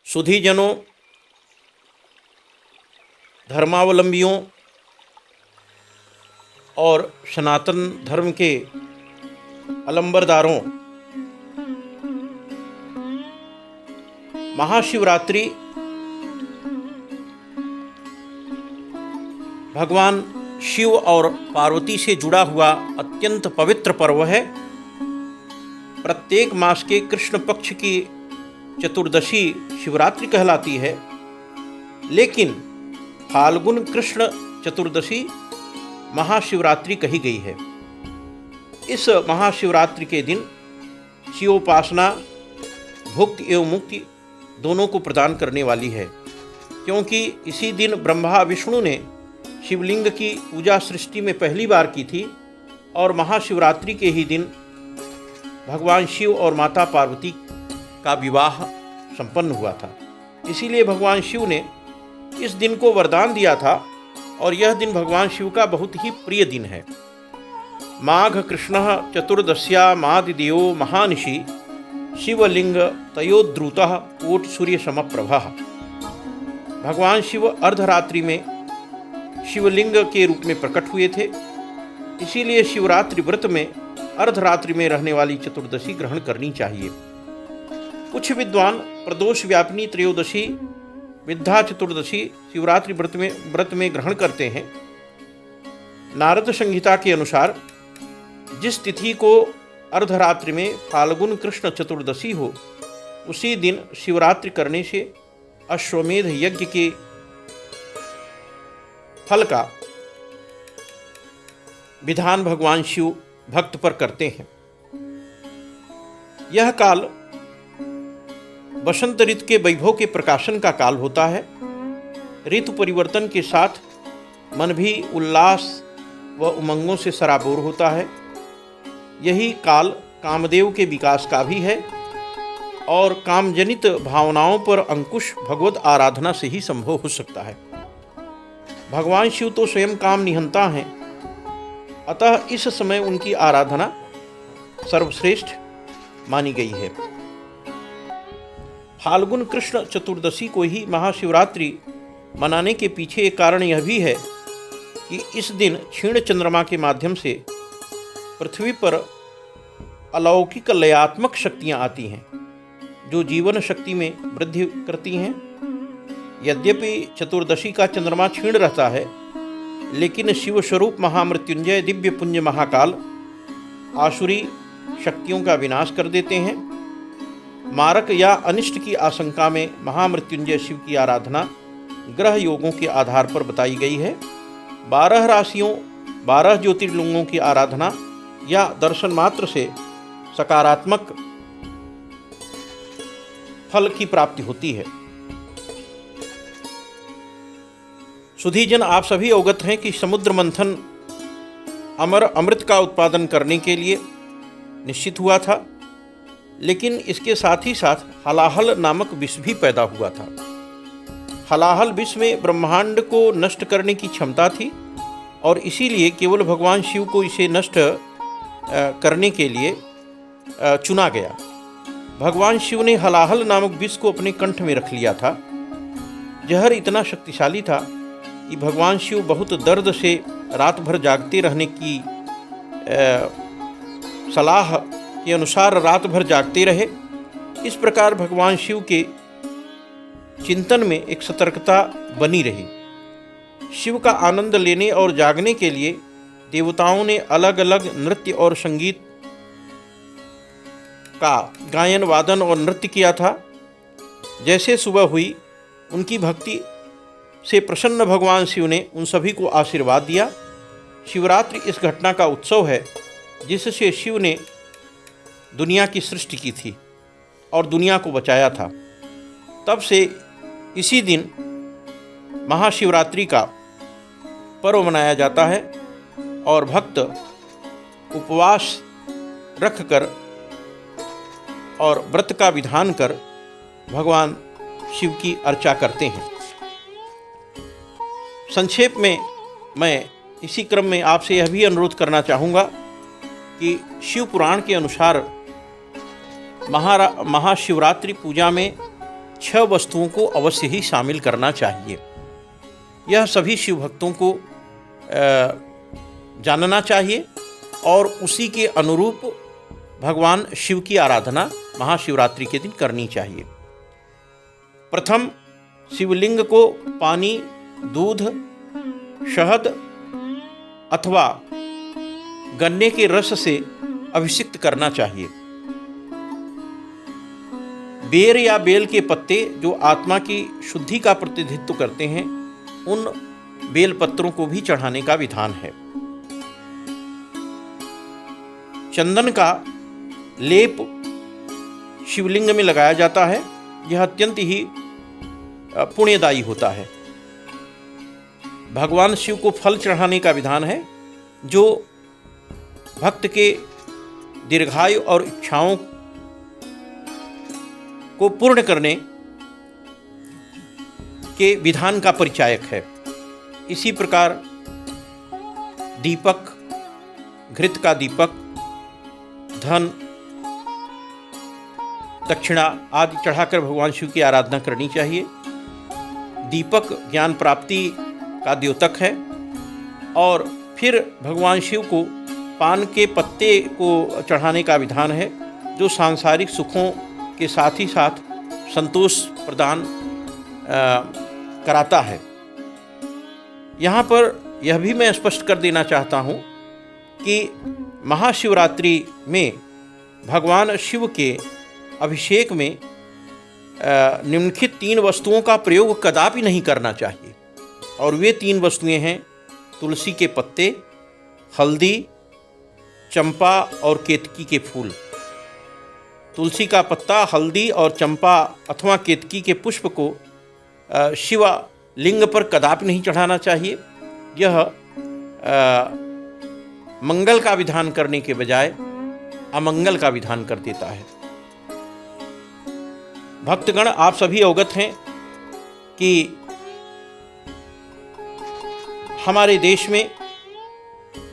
सुधीजनों, धर्मावलंबियों और सनातन धर्म के अलंबरदारों, महाशिवरात्रि भगवान शिव और पार्वती से जुड़ा हुआ अत्यंत पवित्र पर्व है। प्रत्येक मास के कृष्ण पक्ष की चतुर्दशी शिवरात्रि कहलाती है, लेकिन फाल्गुन कृष्ण चतुर्दशी महाशिवरात्रि कही गई है। इस महाशिवरात्रि के दिन शिवोपासना भुक्ति एवं मुक्ति दोनों को प्रदान करने वाली है, क्योंकि इसी दिन ब्रह्मा विष्णु ने शिवलिंग की पूजा सृष्टि में पहली बार की थी और महाशिवरात्रि के ही दिन भगवान शिव और माता पार्वती का विवाह संपन्न हुआ था। इसीलिए भगवान शिव ने इस दिन को वरदान दिया था और यह दिन भगवान शिव का बहुत ही प्रिय दिन है। माघ कृष्ण चतुर्दश्या मादिदेवो महानिशि शिवलिंग तयोद्रुतः कोट सूर्य समप्रभः। भगवान शिव अर्धरात्रि में शिवलिंग के रूप में प्रकट हुए थे, इसीलिए शिवरात्रि व्रत में अर्धरात्रि में रहने वाली चतुर्दशी ग्रहण करनी चाहिए। कुछ विद्वान प्रदोष व्यापिनी त्रयोदशी विद्या चतुर्दशी शिवरात्रि व्रत में ग्रहण करते हैं। नारद संहिता के अनुसार जिस तिथि को अर्धरात्रि में फाल्गुन कृष्ण चतुर्दशी हो, उसी दिन शिवरात्रि करने से अश्वमेध यज्ञ के फल का विधान भगवान शिव भक्त पर करते हैं। यह काल वसंत ऋतु के वैभव के प्रकाशन का काल होता है। ऋतु परिवर्तन के साथ मन भी उल्लास व उमंगों से सराबोर होता है। यही काल कामदेव के विकास का भी है और कामजनित भावनाओं पर अंकुश भगवत आराधना से ही संभव हो सकता है। भगवान शिव तो स्वयं काम निहंता हैं, अतः इस समय उनकी आराधना सर्वश्रेष्ठ मानी गई है। फाल्गुन कृष्ण चतुर्दशी को ही महाशिवरात्रि मनाने के पीछे एक कारण यह भी है कि इस दिन क्षीण चंद्रमा के माध्यम से पृथ्वी पर अलौकिक लयात्मक शक्तियाँ आती हैं, जो जीवन शक्ति में वृद्धि करती हैं। यद्यपि चतुर्दशी का चंद्रमा क्षीण रहता है, लेकिन शिव स्वरूप महामृत्युंजय दिव्य पुंज महाकाल आसुरी शक्तियों का विनाश कर देते हैं। मारक या अनिष्ट की आशंका में महामृत्युंजय शिव की आराधना ग्रह योगों के आधार पर बताई गई है। 12 राशियों 12 ज्योतिर्लिंगों की आराधना या दर्शन मात्र से सकारात्मक फल की प्राप्ति होती है। सुधीजन, आप सभी अवगत हैं कि समुद्र मंथन अमर अमृत का उत्पादन करने के लिए निश्चित हुआ था, लेकिन इसके साथ ही साथ हलाहल नामक विष भी पैदा हुआ था। हलाहल विष में ब्रह्मांड को नष्ट करने की क्षमता थी और इसीलिए केवल भगवान शिव को इसे नष्ट करने के लिए चुना गया। भगवान शिव ने हलाहल नामक विष को अपने कंठ में रख लिया था। जहर इतना शक्तिशाली था कि भगवान शिव बहुत दर्द से रात भर जागते रहने की सलाह के अनुसार रात भर जागते रहे। इस प्रकार भगवान शिव के चिंतन में एक सतर्कता बनी रही। शिव का आनंद लेने और जागने के लिए देवताओं ने अलग अलग नृत्य और संगीत का गायन वादन और नृत्य किया था। जैसे सुबह हुई, उनकी भक्ति से प्रसन्न भगवान शिव ने उन सभी को आशीर्वाद दिया। शिवरात्रि इस घटना का उत्सव है जिससे शिव ने दुनिया की सृष्टि की थी और दुनिया को बचाया था। तब से इसी दिन महाशिवरात्रि का पर्व मनाया जाता है और भक्त उपवास रखकर और व्रत का विधान कर भगवान शिव की अर्चा करते हैं। संक्षेप में मैं इसी क्रम में आपसे यह भी अनुरोध करना चाहूँगा कि शिव पुराण के अनुसार महाशिवरात्रि पूजा में 6 वस्तुओं को अवश्य ही शामिल करना चाहिए। यह सभी शिव भक्तों को जानना चाहिए और उसी के अनुरूप भगवान शिव की आराधना महाशिवरात्रि के दिन करनी चाहिए। प्रथम, शिवलिंग को पानी, दूध, शहद अथवा गन्ने के रस से अभिषिक्त करना चाहिए। बेर या बेल के पत्ते जो आत्मा की शुद्धि का प्रतिनिधित्व करते हैं, उन बेल पत्रों को भी चढ़ाने का विधान है। चंदन का लेप शिवलिंग में लगाया जाता है। यह अत्यंत ही पुण्यदायी होता है। भगवान शिव को फल चढ़ाने का विधान है, जो भक्त के दीर्घायु और इच्छाओं को पूर्ण करने के विधान का परिचायक है। इसी प्रकार दीपक, घृत का दीपक, धन, दक्षिणा आदि चढ़ाकर भगवान शिव की आराधना करनी चाहिए। दीपक ज्ञान प्राप्ति का द्योतक है और फिर भगवान शिव को पान के पत्ते को चढ़ाने का विधान है, जो सांसारिक सुखों के साथ ही साथ संतोष प्रदान कराता है। यहाँ पर यह भी मैं स्पष्ट कर देना चाहता हूँ कि महाशिवरात्रि में भगवान शिव के अभिषेक में निम्नलिखित 3 वस्तुओं का प्रयोग कदापि नहीं करना चाहिए, और वे 3 वस्तुएं हैं तुलसी के पत्ते, हल्दी, चंपा और केतकी के फूल। तुलसी का पत्ता, हल्दी और चंपा अथवा केतकी के पुष्प को शिवलिंग पर कदापि नहीं चढ़ाना चाहिए। यह मंगल का विधान करने के बजाय अमंगल का विधान कर देता है। भक्तगण, आप सभी अवगत हैं कि हमारे देश में,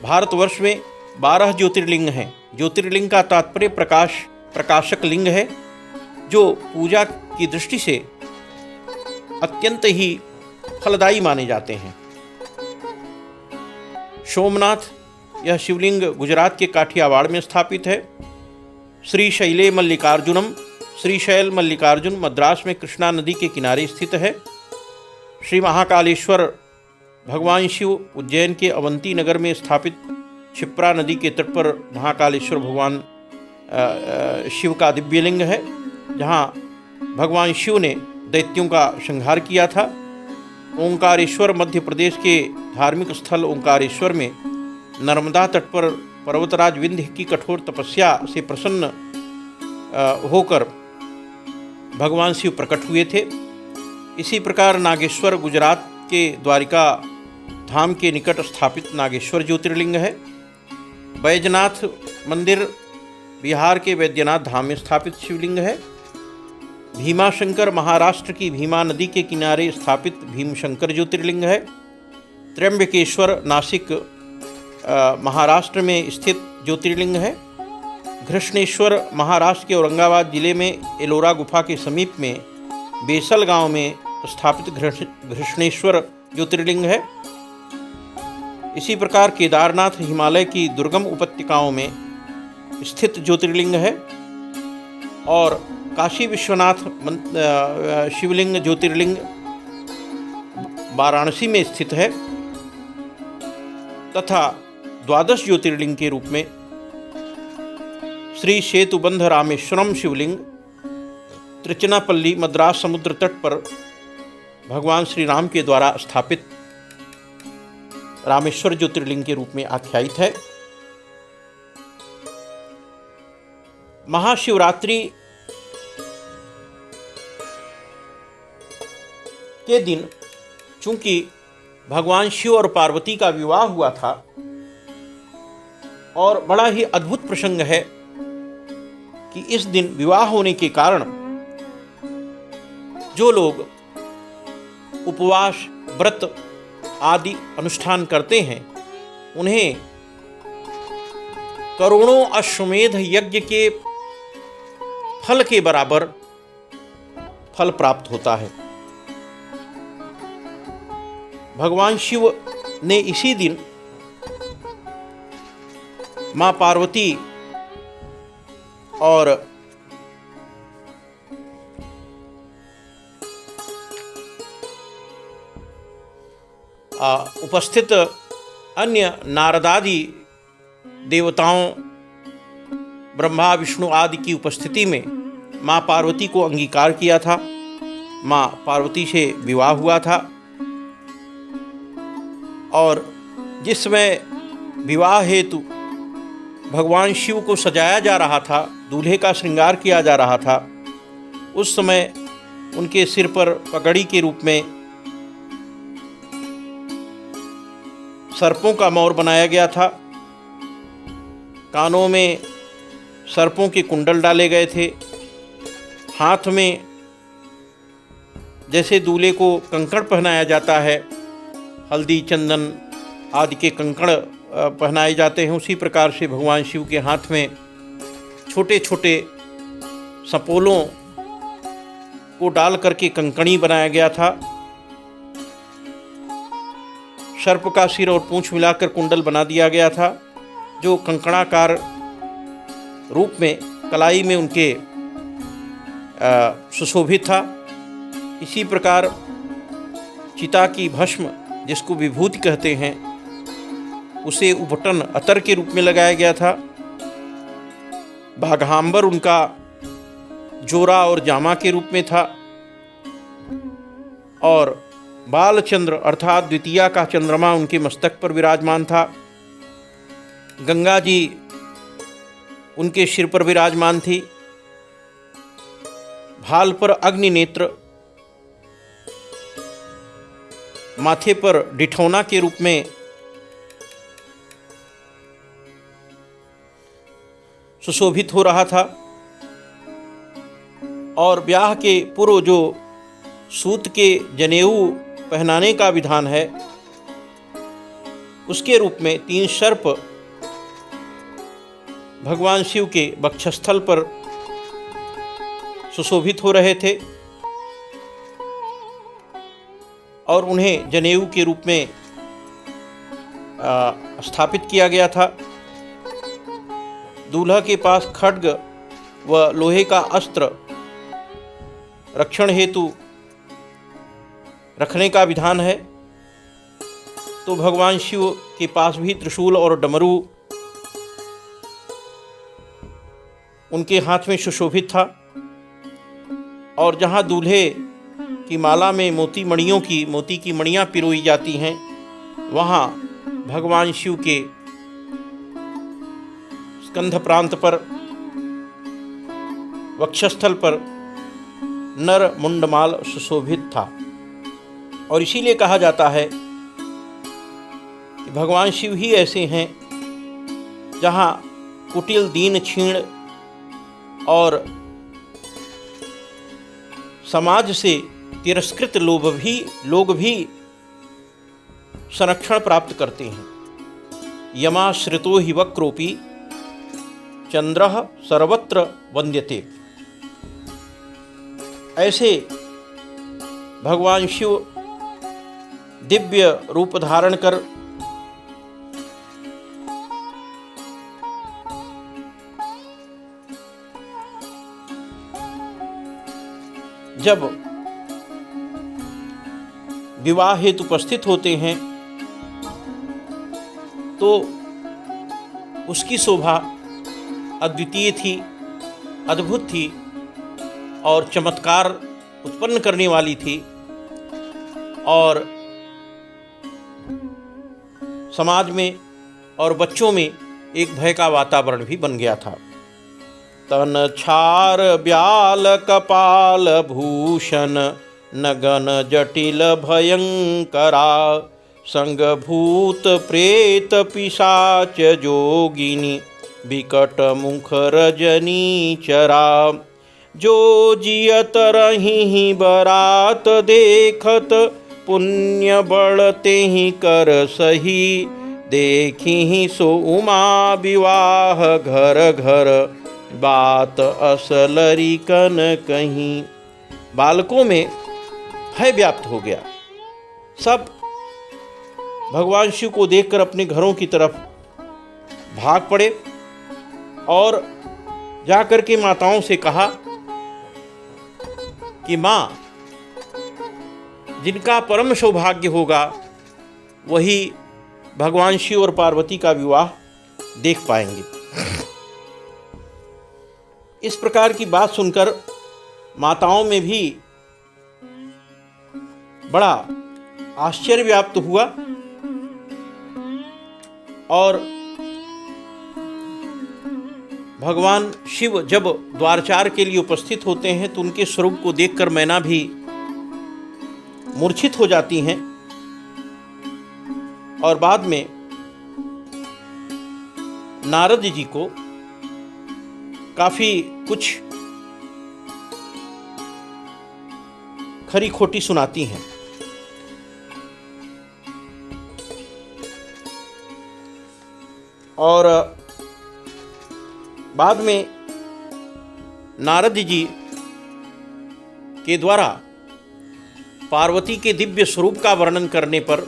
भारतवर्ष में 12 ज्योतिर्लिंग हैं। ज्योतिर्लिंग का तात्पर्य प्रकाशक लिंग है, जो पूजा की दृष्टि से अत्यंत ही फलदायी माने जाते हैं। सोमनाथ, यह शिवलिंग गुजरात के काठियावाड़ में स्थापित है। श्रीशैले मल्लिकार्जुनम, श्रीशैल मल्लिकार्जुन मद्रास में कृष्णा नदी के किनारे स्थित है। श्री महाकालेश्वर भगवान शिव उज्जैन के अवंती नगर में स्थापित क्षिप्रा नदी के तट पर महाकालेश्वर भगवान शिव का दिव्यलिंग है, जहाँ भगवान शिव ने दैत्यों का संहार किया था। ओंकारेश्वर मध्य प्रदेश के धार्मिक स्थल ओंकारेश्वर में नर्मदा तट पर पर्वतराज विंध्य की कठोर तपस्या से प्रसन्न होकर भगवान शिव प्रकट हुए थे। इसी प्रकार नागेश्वर गुजरात के द्वारिका धाम के निकट स्थापित नागेश्वर ज्योतिर्लिंग है। बैजनाथ मंदिर बिहार के वैद्यनाथ धाम में स्थापित शिवलिंग है। भीमाशंकर महाराष्ट्र की भीमा नदी के किनारे स्थापित भीमशंकर ज्योतिर्लिंग है। त्र्यंबकेश्वर नासिक महाराष्ट्र में स्थित ज्योतिर्लिंग है। घृष्णेश्वर महाराष्ट्र के औरंगाबाद जिले में एलोरा गुफा के समीप में बेसल गांव में स्थापित घृष्णेश्वर ज्योतिर्लिंग है। इसी प्रकार केदारनाथ हिमालय की दुर्गम उपत्यकाओं में स्थित ज्योतिर्लिंग है और काशी विश्वनाथ शिवलिंग ज्योतिर्लिंग वाराणसी में स्थित है तथा 12 ज्योतिर्लिंग के रूप में श्री सेतुबंध रामेश्वरम शिवलिंग त्रिचनापल्ली मद्रास समुद्र तट पर भगवान श्री राम के द्वारा स्थापित रामेश्वर ज्योतिर्लिंग के रूप में आख्यायित है। महाशिवरात्रि के दिन चूंकि भगवान शिव और पार्वती का विवाह हुआ था और बड़ा ही अद्भुत प्रसंग है कि इस दिन विवाह होने के कारण जो लोग उपवास, व्रत आदि अनुष्ठान करते हैं उन्हें करोड़ों अश्वमेध यज्ञ के फल के बराबर फल प्राप्त होता है। भगवान शिव ने इसी दिन मां पार्वती और उपस्थित अन्य नारदादि देवताओं, ब्रह्मा विष्णु आदि की उपस्थिति में माँ पार्वती को अंगीकार किया था। माँ पार्वती से विवाह हुआ था और जिस समय विवाह हेतु भगवान शिव को सजाया जा रहा था, दूल्हे का श्रृंगार किया जा रहा था, उस समय उनके सिर पर पगड़ी के रूप में सर्पों का मोर बनाया गया था। कानों में सर्पों के कुंडल डाले गए थे। हाथ में जैसे दूल्हे को कंकड़ पहनाया जाता है, हल्दी चंदन आदि के कंकड़ पहनाए जाते हैं, उसी प्रकार से भगवान शिव के हाथ में छोटे छोटे सपोलों को डाल करके कंकड़ी बनाया गया था। सर्प का सिर और पूंछ मिलाकर कुंडल बना दिया गया था, जो कंकणाकार रूप में कलाई में उनके सुशोभित था। इसी प्रकार चिता की भस्म, जिसको विभूति कहते हैं, उसे उपटन अतर के रूप में लगाया गया था। बाघांबर उनका जोरा और जामा के रूप में था और बालचंद्र अर्थात द्वितीया का चंद्रमा उनके मस्तक पर विराजमान था। गंगा जी उनके सिर पर विराजमान थी। भाल पर अग्नि नेत्र, माथे पर डिठौना के रूप में सुशोभित हो रहा था और ब्याह के पूर्व जो सूत के जनेऊ पहनाने का विधान है, उसके रूप में 3 सर्प भगवान शिव के वक्षस्थल पर सुशोभित हो रहे थे और उन्हें जनेऊ के रूप में स्थापित किया गया था। दूल्हा के पास खड्ग व लोहे का अस्त्र रक्षण हेतु रखने का विधान है, तो भगवान शिव के पास भी त्रिशूल और डमरू उनके हाथ में सुशोभित था। और जहाँ दूल्हे की माला में मोती की मणियाँ पिरोई जाती हैं, वहाँ भगवान शिव के स्कंध प्रांत पर वक्षस्थल पर नर मुंडमाल सुशोभित था। और इसीलिए कहा जाता है कि भगवान शिव ही ऐसे हैं जहाँ कुटिल दीन क्षीण और समाज से तिरस्कृत लोग भी संरक्षण प्राप्त करते हैं। यमाश्रितो हि वक्रोपि चंद्रः सर्वत्र वंद्यते। ऐसे भगवान शिव दिव्य रूप धारण कर जब विवाह हेतु उपस्थित होते हैं तो उसकी शोभा अद्वितीय थी, अद्भुत थी और चमत्कार उत्पन्न करने वाली थी और समाज में और बच्चों में एक भय का वातावरण भी बन गया था। तन छार ब्याल कपाल भूषण नगन जटिल भयंकरा संग भूत प्रेत पिशाच जोगिनी विकट मुख रजनी चरा जो जियत रही बरात देखत पुण्य बढ़ते ही कर सही देखी सो उमा विवाह घर घर बात असलरी कन कहीं बालकों में भय व्याप्त हो गया। सब भगवान शिव को देखकर अपने घरों की तरफ भाग पड़े और जाकर के माताओं से कहा कि माँ, जिनका परम सौभाग्य होगा वही भगवान शिव और पार्वती का विवाह देख पाएंगे। इस प्रकार की बात सुनकर माताओं में भी बड़ा आश्चर्य व्याप्त हुआ और भगवान शिव जब द्वारचार के लिए उपस्थित होते हैं तो उनके स्वरूप को देखकर मैना भी मूर्छित हो जाती हैं और बाद में नारद जी को काफी कुछ खरी खोटी सुनाती हैं। और बाद में नारद जी के द्वारा पार्वती के दिव्य स्वरूप का वर्णन करने पर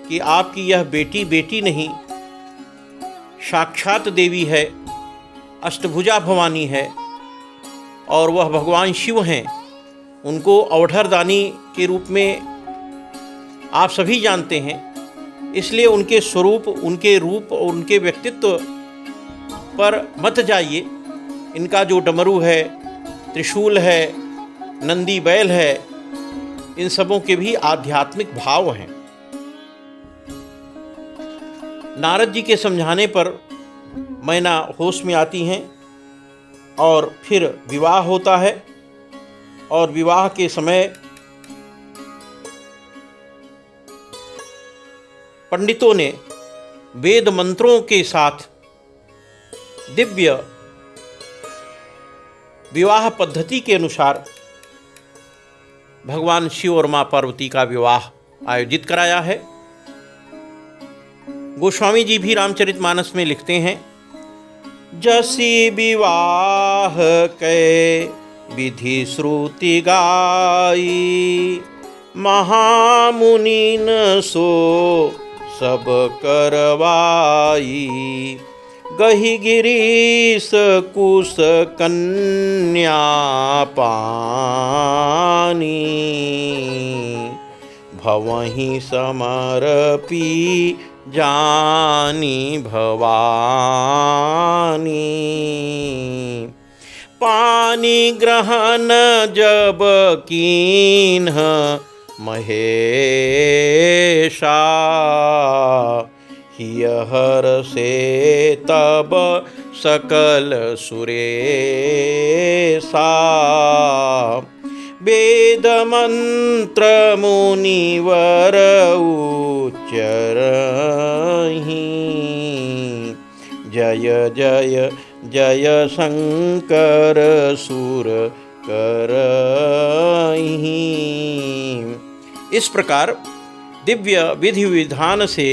कि आपकी यह बेटी बेटी नहीं, साक्षात देवी है, अष्टभुजा भवानी है और वह भगवान शिव हैं, उनको अवधरदानी के रूप में आप सभी जानते हैं, इसलिए उनके स्वरूप, उनके रूप और उनके व्यक्तित्व पर मत जाइए। इनका जो डमरू है, त्रिशूल है, नंदी बैल है, इन सबों के भी आध्यात्मिक भाव हैं। नारद जी के समझाने पर मैना होश में आती हैं और फिर विवाह होता है और विवाह के समय पंडितों ने वेद मंत्रों के साथ दिव्य विवाह पद्धति के अनुसार भगवान शिव और मां पार्वती का विवाह आयोजित कराया है। गोस्वामी जी भी रामचरितमानस में लिखते हैं, जसी विवाह कै विधि श्रुति गाई, महामुनि न सो सब करवाई, गहि गिरीश कुश कन्या पानी, भवहि समर्पी जानी भवानी, पानी ग्रहण जब कीन्ह महेशा, हियहर से तब सकल सुरेशा, वेद मंत्र मुनिवर उच्चरहि, जय जय जय शंकर सुर करहि। इस प्रकार दिव्य विधि विधान से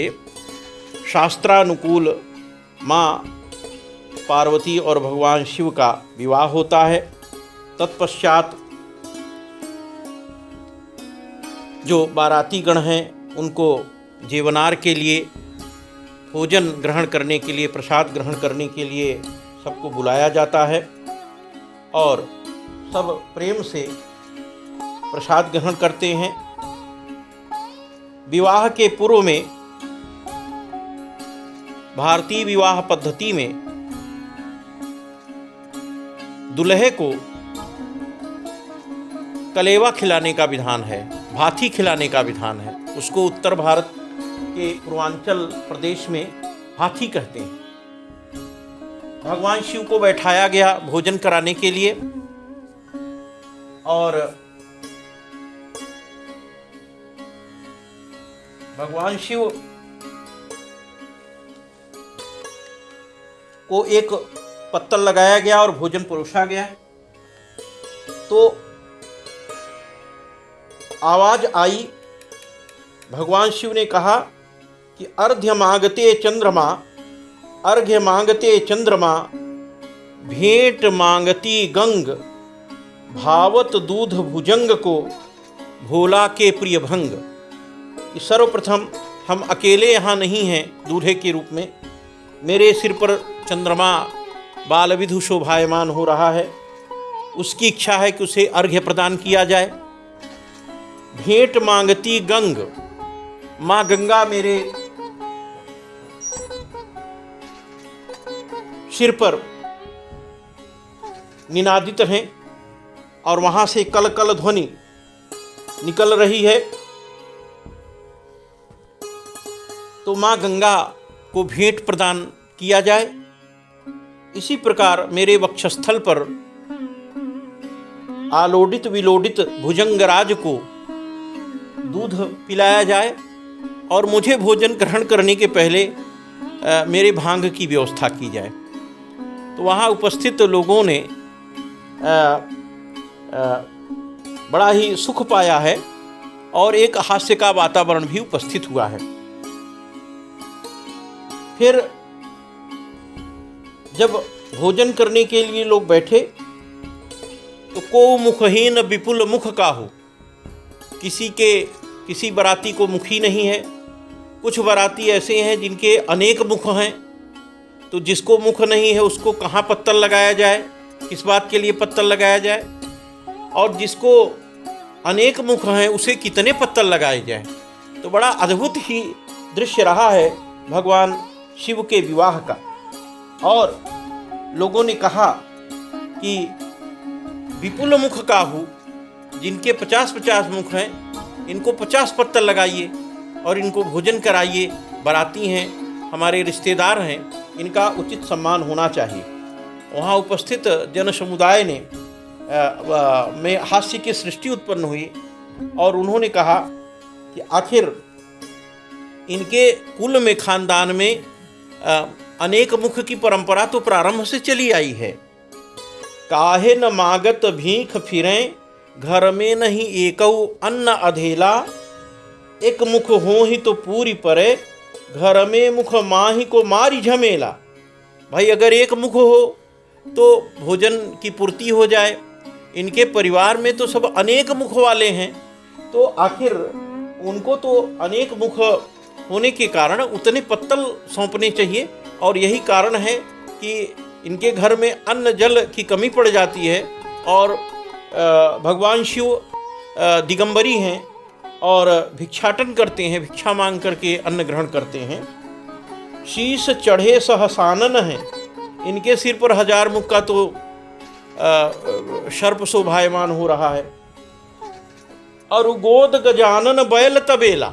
शास्त्रानुकूल माँ पार्वती और भगवान शिव का विवाह होता है। तत्पश्चात जो बाराती गण हैं उनको जीवनार के लिए, भोजन ग्रहण करने के लिए, प्रसाद ग्रहण करने के लिए सबको बुलाया जाता है और सब प्रेम से प्रसाद ग्रहण करते हैं। विवाह के पूर्व में भारतीय विवाह पद्धति में दुल्हे को कलेवा खिलाने का विधान है, भाथी खिलाने का विधान है। उसको उत्तर भारत के पूर्वांचल प्रदेश में हाथी कहते हैं। भगवान शिव को बैठाया गया भोजन कराने के लिए और भगवान शिव को एक पत्तल लगाया गया और भोजन परोसा गया। तो आवाज आई, भगवान शिव ने कहा कि अर्घ्य मांगते चंद्रमा, अर्घ्य मांगते चंद्रमा, भेंट मांगती गंग, भावत दूध भुजंग को भोला के प्रिय भंग। कि सर्वप्रथम हम अकेले यहाँ नहीं हैं दूल्हे के रूप में। मेरे सिर पर चंद्रमा बाल विधु शोभायमान हो रहा है। उसकी इच्छा है कि उसे अर्घ्य प्रदान किया जाए। भेंट मांगती गंग, माँ गंगा मेरे सिर पर निनादित हैं और वहाँ से कल कल ध्वनि निकल रही है। तो माँ गंगा को भेंट प्रदान किया जाए। इसी प्रकार मेरे वक्षस्थल पर आलोडित विलोडित भुजंगराज को दूध पिलाया जाए और मुझे भोजन ग्रहण करने के पहले मेरे भांग की व्यवस्था की जाए। तो वहाँ उपस्थित लोगों ने बड़ा ही सुख पाया है और एक हास्य का वातावरण भी उपस्थित हुआ है। फिर जब भोजन करने के लिए लोग बैठे तो को मुखहीन विपुल मुख काहू। किसी बराती को मुख ही नहीं है। कुछ बराती ऐसे हैं जिनके अनेक मुख हैं। तो जिसको मुख नहीं है उसको कहाँ पत्तल लगाया जाए, किस बात के लिए पत्तल लगाया जाए, और जिसको अनेक मुख हैं उसे कितने पत्तल लगाए जाए। तो बड़ा अद्भुत ही दृश्य रहा है भगवान शिव के विवाह का। और लोगों ने कहा कि विपुल मुख काहू, जिनके 50-50 मुख हैं, इनको 50 पत्तल लगाइए और इनको भोजन कराइए। बाराती हैं, हमारे रिश्तेदार हैं, इनका उचित सम्मान होना चाहिए। वहाँ उपस्थित जन समुदाय ने में हास्य की सृष्टि उत्पन्न हुई और उन्होंने कहा कि आखिर इनके कुल में, खानदान में अनेक मुख की परंपरा तो प्रारंभ से चली आई है। काहे न मागत भीख फिरें, घर में नहीं एकऊ अन्न अधेला। एक मुख हो ही तो पूरी परे, घर में मुख माही को मारी झमेला। भाई अगर एक मुख हो तो भोजन की पूर्ति हो जाए। इनके परिवार में तो सब अनेक मुख वाले हैं, तो आखिर उनको तो अनेक मुख होने के कारण उतने पत्तल सौंपने चाहिए। और यही कारण है कि इनके घर में अन्न जल की कमी पड़ जाती है। और भगवान शिव दिगंबरी हैं और भिक्षाटन करते हैं, भिक्षा मांग करके अन्न ग्रहण करते हैं। शीश चढ़े सहसानन है, इनके सिर पर 1000 मुख का तो सर्प शोभायमान हो रहा है। और गोद गजानन बैल तबेला,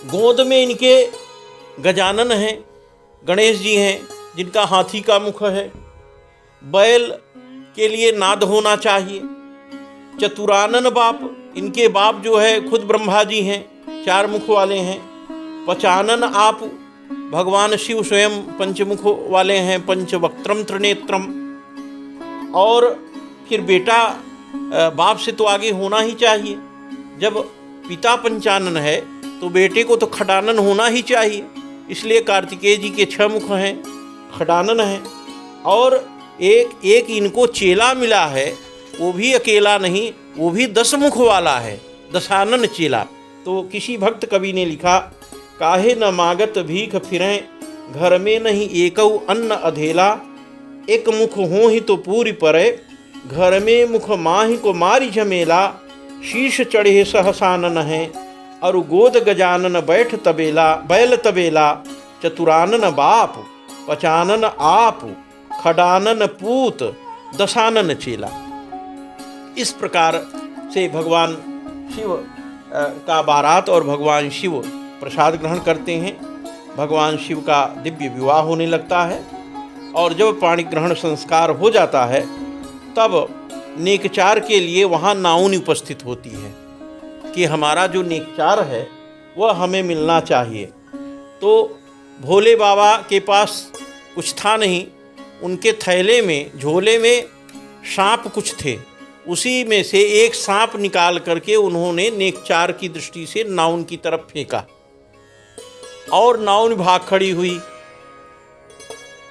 गोद में इनके गजानन हैं, गणेश जी हैं, जिनका हाथी का मुख है। बैल के लिए नाद होना चाहिए। चतुरानन बाप, इनके बाप जो है खुद ब्रह्मा जी हैं, 4 मुख वाले हैं। पचानन आप, भगवान शिव स्वयं पंचमुख वाले हैं, पंचवक्त्रम त्रिनेत्रम। और फिर बेटा बाप से तो आगे होना ही चाहिए। जब पिता पंचानन है तो बेटे को तो खडानन होना ही चाहिए। इसलिए कार्तिकेय जी के 6 मुख हैं, खडानन हैं। और एक इनको चेला मिला है, वो भी अकेला नहीं, वो भी 10 मुख वाला है, दशानन चेला। तो किसी भक्त कवि ने लिखा, काहे न मागत भीख फिरें, घर में नहीं एकऊ अन्न अधेला। एक मुख हो ही तो पूरी परे, घर में मुख माही को मारी झमेला। शीश चढ़े सहसानन है, और गोद गजानन बैठ तबेला, बैल तबेला। चतुरानन बाप, पचानन आप, खडानन पूत, दशानन चेला। इस प्रकार से भगवान शिव का बारात और भगवान शिव प्रसाद ग्रहण करते हैं। भगवान शिव का दिव्य विवाह होने लगता है। और जब पाणी ग्रहण संस्कार हो जाता है तब नेकचार के लिए वहाँ नाउन उपस्थित होती है कि हमारा जो नेकचार है वह हमें मिलना चाहिए। तो भोले बाबा के पास कुछ था नहीं, उनके थैले में, झोले में सांप कुछ थे। उसी में से एक सांप निकाल करके उन्होंने नेकचार की दृष्टि से नाउन की तरफ फेंका और नाउन भाग खड़ी हुई।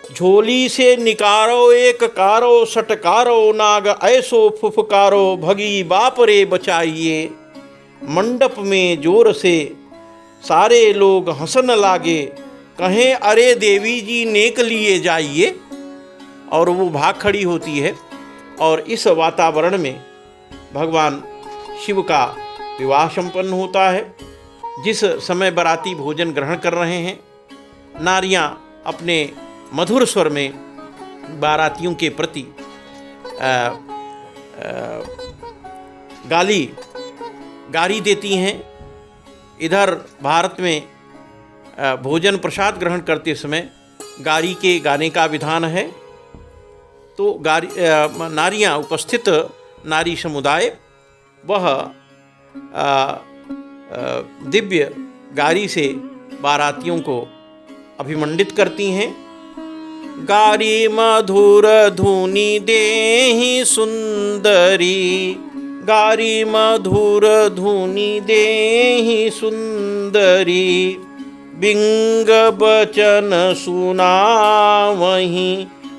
झोली से निकारो एक कारो सटकारो नाग ऐसो फुफकारो भगी बाप रे बचाइए। मंडप में जोर से सारे लोग हंसन लागे, कहें अरे देवी जी नेक लिए जाइए। और वो भाग खड़ी होती है और इस वातावरण में भगवान शिव का विवाह संपन्न होता है। जिस समय बाराती भोजन ग्रहण कर रहे हैं, नारियां अपने मधुर स्वर में बारातियों के प्रति गाली देती हैं। इधर भारत में भोजन प्रसाद ग्रहण करते समय गारी के गाने का विधान है। तो नारियां, उपस्थित नारी समुदाय वह दिव्य गारी से बारातियों को अभिमंडित करती हैं। गारी मधुर धुनी देहि सुंदरी, गारी मधुर धुनी देहि सुंदरी, बिंग बचन सुनावहीं,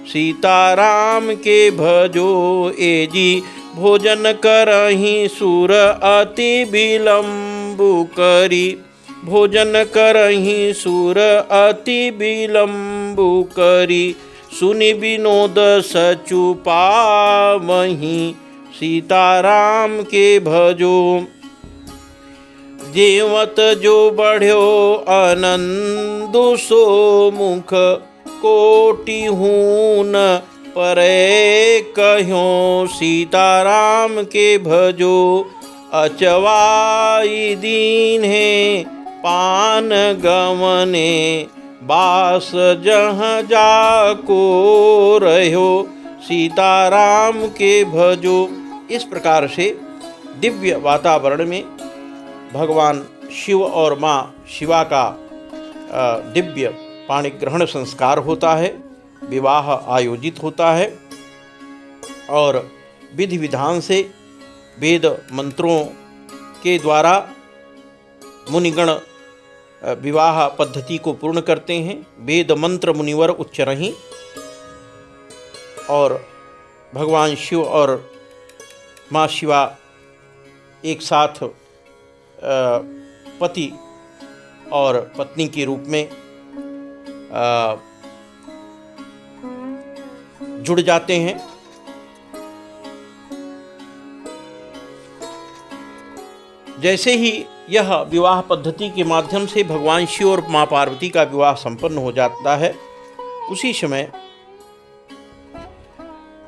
सीताराम के भजो एजी, भोजन करहीं सुर अति विलंबु करी, भोजन करहीं सुर अति विलंबु करी, सुनि विनोद सचु पावहीं, सीताराम के भजो। जेवत जो बढ़्यो आनंदु सो मुख, कोटि हून परे कह्यों, सीताराम के भजो। अचवाई दीन है पान गवने, बास जहाँ जाको रह्यो, सीताराम के भजो। इस प्रकार से दिव्य वातावरण में भगवान शिव और माँ शिवा का दिव्य पाणिग्रहण संस्कार होता है, विवाह आयोजित होता है और विधि विधान से वेद मंत्रों के द्वारा मुनिगण विवाह पद्धति को पूर्ण करते हैं। वेद मंत्र मुनिवर उच्चरहि, और भगवान शिव और माँ शिवा एक साथ पति और पत्नी के रूप में जुड़ जाते हैं। जैसे ही यह विवाह पद्धति के माध्यम से भगवान शिव और माँ पार्वती का विवाह संपन्न हो जाता है, उसी समय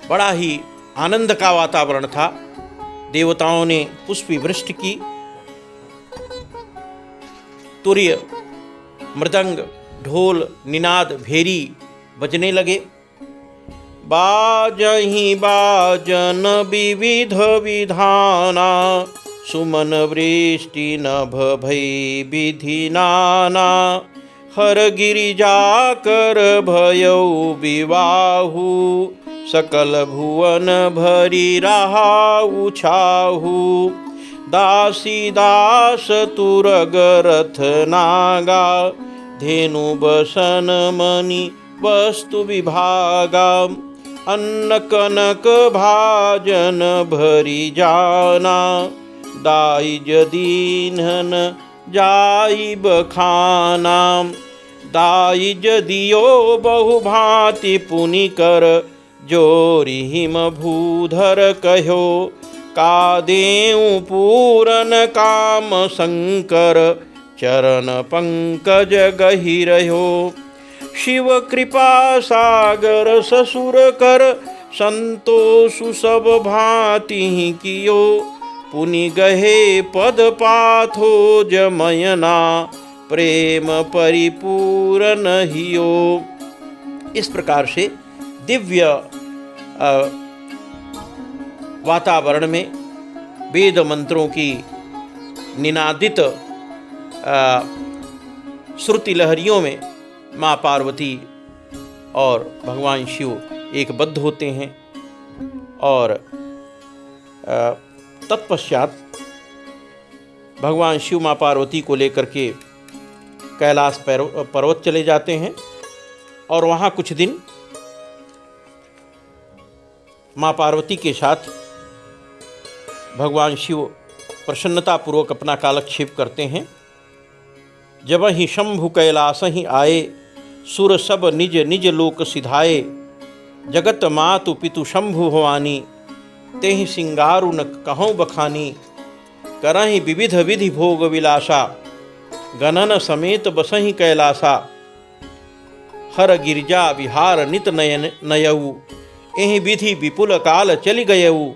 बड़ा ही आनंद का वातावरण था। देवताओं ने पुष्पी वृष्टि की, तुर्य, मृदंग, ढोल, निनाद, भेरी बजने लगे। बाजहि बाजन विविध विधाना, सुमन वृष्टि नभ भई विधि नाना, हर गिरिजा कर भयौ विवाहु, सकल भुवन भरी रहा उछाहु, दासी दास तुरग रथ नागा, धेनु बसन मणि वस्तु विभागा, अन्न कनक भाजन भरी जाना, दाई जदीन्हन जाई बखाना, दाई जदियो बहुभांति पुनि कर, जोरी हिम भूधर कह्यो, का देऊ पूरन काम शंकर, चरण पंकज गहिरह्यो, शिव कृपा सागर ससुर कर, संतोषु सब भांति कियो, पुनि गहे पद पाथो जमयना, प्रेम परिपूर्ण हियो। इस प्रकार से दिव्य वातावरण में वेद मंत्रों की निनादित श्रुति लहरियों में माँ पार्वती और भगवान शिव एकबद्ध होते हैं। और तत्पश्चात भगवान शिव माँ पार्वती को लेकर के कैलाश पर्वत चले जाते हैं। और वहाँ कुछ दिन माँ पार्वती के साथ भगवान शिव प्रसन्नतापूर्वक अपना कालक्षेप करते हैं। जब ही शंभु कैलास ही आए, सुर सब निज निज लोक सिधाए, जगत मातु पितु शंभु भवानी, तेहि सिंगारु न कहूँ बखानी, करहि विविध विधि भोग विलासा, गणन समेत बसहि कैलासा, हर गिरजा विहार नित नयन नयऊ, एहि विधि विपुल काल चलि गयऊ,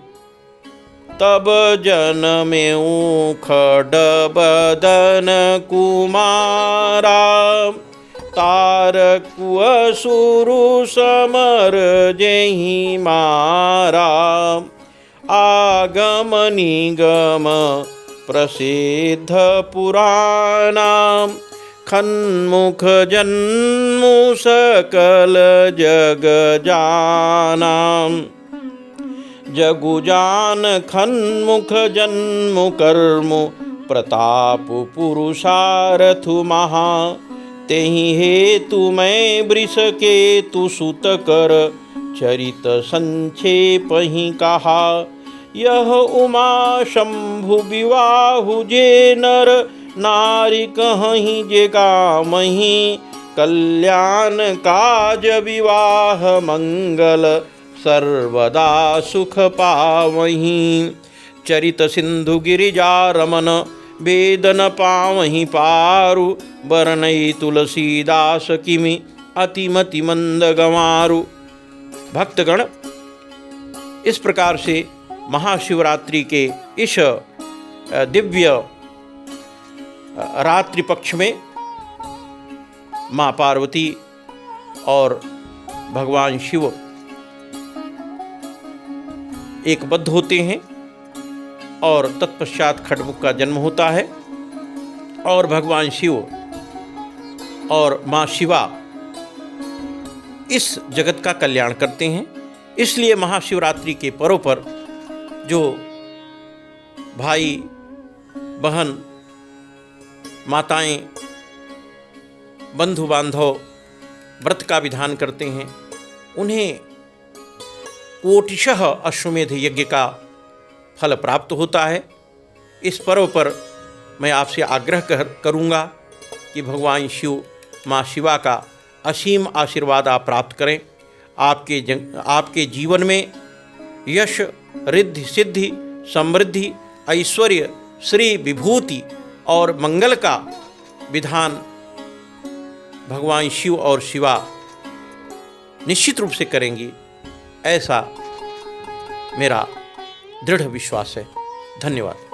तब जनमेऊ खड बदन कुमारा, तारकु असुरु समर जेहि मारा, आगम निगम प्रसिद्ध पुराणा, खन्मुख जन्मु सकल जग जाना, जगुजान खन्मुख जन्मु कर्मु प्रताप पुरुषारथु महा, तेहि हेतु मैं वृष केतु सुत कर चरित संक्षेप ही कहा, यह उमा शंभु विवाहु जे नर नारी कहीं जे गामहि, कल्याण काज विवाह मंगल सर्वदा सुख पावहीं, चरित सिंधु गिरिजा रमन वेदन पावहीं पारु, बरनई तुलसीदास किमि अतिमति मंद गंवारु। भक्तगण, इस प्रकार से महाशिवरात्रि के इस दिव्य रात्रि पक्ष में माँ पार्वती और भगवान शिव एकबद्ध होते हैं और तत्पश्चात खड्मुख का जन्म होता है और भगवान शिव और माँ शिवा इस जगत का कल्याण करते हैं। इसलिए महाशिवरात्रि के पर्व पर जो भाई बहन माताएं बंधु बांधव व्रत का विधान करते हैं, उन्हें कोटिशः अश्वमेध यज्ञ का फल प्राप्त होता है। इस पर्व पर मैं आपसे आग्रह करूँगा कि भगवान शिव माँ शिवा का असीम आशीर्वाद आप प्राप्त करें। आपके जीवन में यश, रिद्धि, सिद्धि, समृद्धि, ऐश्वर्य, श्री, विभूति और मंगल का विधान भगवान शिव और शिवा निश्चित रूप से करेंगी, ऐसा मेरा दृढ़ विश्वास है। धन्यवाद।